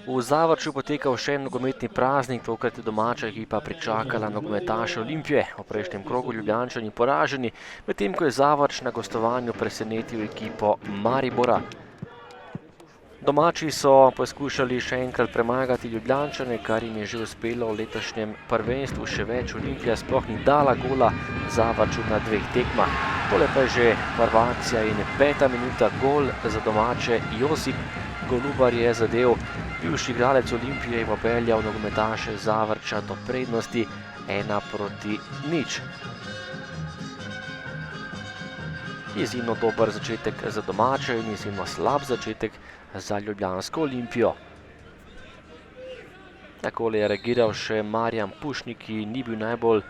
V Zavrču potekal še en nogometni praznik, tokrat je domača ekipa pričakala nogometaše Olimpije. V prejšnjem krogu Ljubljančani poraženi, medtem ko je Zavrč na gostovanju presenetil ekipo Maribora. Domači so poskušali še enkrat premagati Ljubljančane, kar jim je že uspelo v letošnjem prvenstvu. Še več, Olimpija sploh ni dala gola Zavrču na 2 tekmah. Tole pa je že prva akcija in 5. minuta, gol za domače. Josip Golubar je zadel, bivši igralec Olimpije je popeljal nogometaše Zavrča do prednosti 1:0. Izjemno dober začetek za domače in izjemno slab začetek za ljubljansko Olimpijo. Takole je reagiral še Marjan Pušnik, ki ni bil najbolj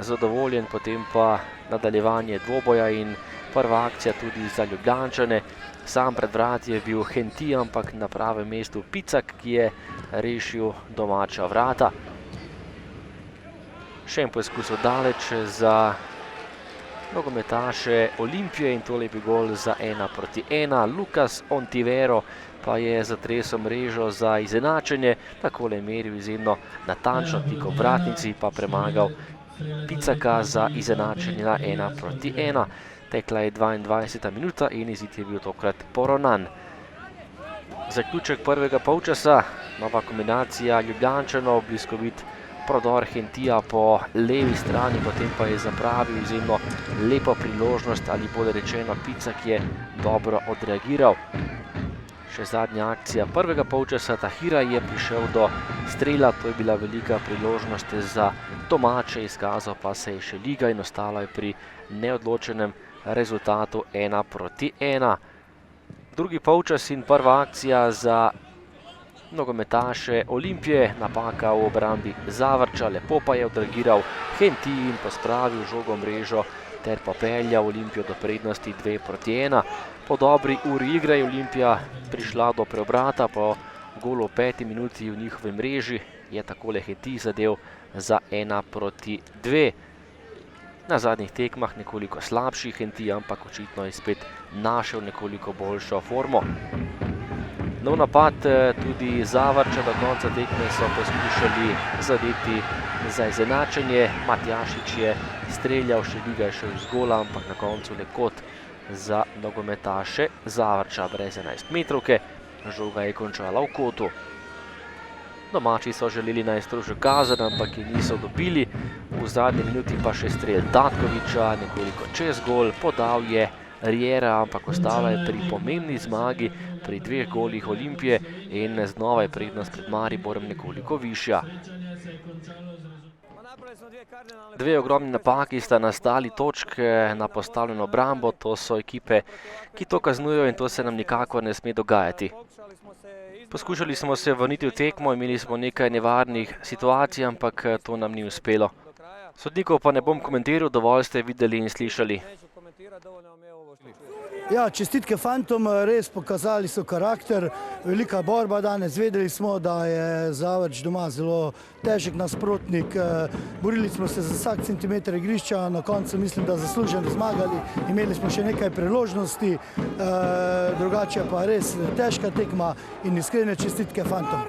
zadovoljen, potem pa nadaljevanje dvoboja in prva akcija tudi za Ljubljančane. Sam pred vrati je bil Henti, ampak na pravem mestu Picak, ki je rešil domača vrata. Še en poskus daleč za nogometaše Olimpije in tole je bil gol za 1:1. Lukas Ontivero pa je zatresel mrežo za izenačenje. Takole je meril izjemno natančno, tik ob vratnici pa premagal Picaka za izenačenje na 1:1. Tekla je 22. minuta in izid je bil tokrat poravnan. Zaključek prvega polčasa, nova kombinacija Ljubljančanov, bliskovit prodor Hentija po levi strani, potem pa je zapravil izjemno lepo priložnost, ali bolje rečeno Picak je dobro odreagiral. Še zadnja akcija prvega polčasa, Tahira je prišel do strela, to je bila velika priložnost za domače, izkazal pa se je še Liga in ostalo je pri neodločenem rezultatu 1:1. Drugi polčas in prva akcija za nogometaše Olimpije, napaka v obrambi Zavrča, lepo pa je odreagiral Henti in pospravil žogo mrežo ter popeljal Olimpijo do prednosti 2:1. Po dobri uri igre je Olimpija prišla do preobrata, po golu v 5. minuti v njihovi mreži je takole Henti zadel za 1:2. Na zadnjih tekmah nekoliko slabši Henti, ampak očitno je spet našel nekoliko boljšo formo. Nov napad tudi Zavrča, do konca tekme so poskušali zadeti za izenačenje. Matjašič je streljal, še Liga je šel iz gola, ampak na koncu le kot za nogometaše Zavrča brez 11-metrovke. Žoga je končala v kotu. Domači so želeli najstrožjo kazen, ampak je niso dobili. V zadnji minuti pa še strel Datkoviča, nekoliko čez gol, podal je Riera, ampak ostala je pri pomembni zmagi, pri 2 golih Olimpije in znova je prednost pred Mariborom nekoliko višja. 2 ogromni napaki sta nastali točke na postavljeno obrambo, to so ekipe, ki to kaznujejo in to se nam nikakor ne sme dogajati. Poskušali smo se vrniti v tekmo, imeli smo nekaj nevarnih situacij, ampak to nam ni uspelo. Sodnikov pa ne bom komentiral, dovolj ste videli in slišali. Ja, čestitke fantom, res pokazali so karakter, velika borba danes, vedeli smo, da je Zavrč doma zelo težek nasprotnik, borili smo se za vsak centimeter igrišča, na koncu mislim, da zasluženo zmagali, imeli smo še nekaj priložnosti, drugače pa res težka tekma in iskrene čestitke fantom.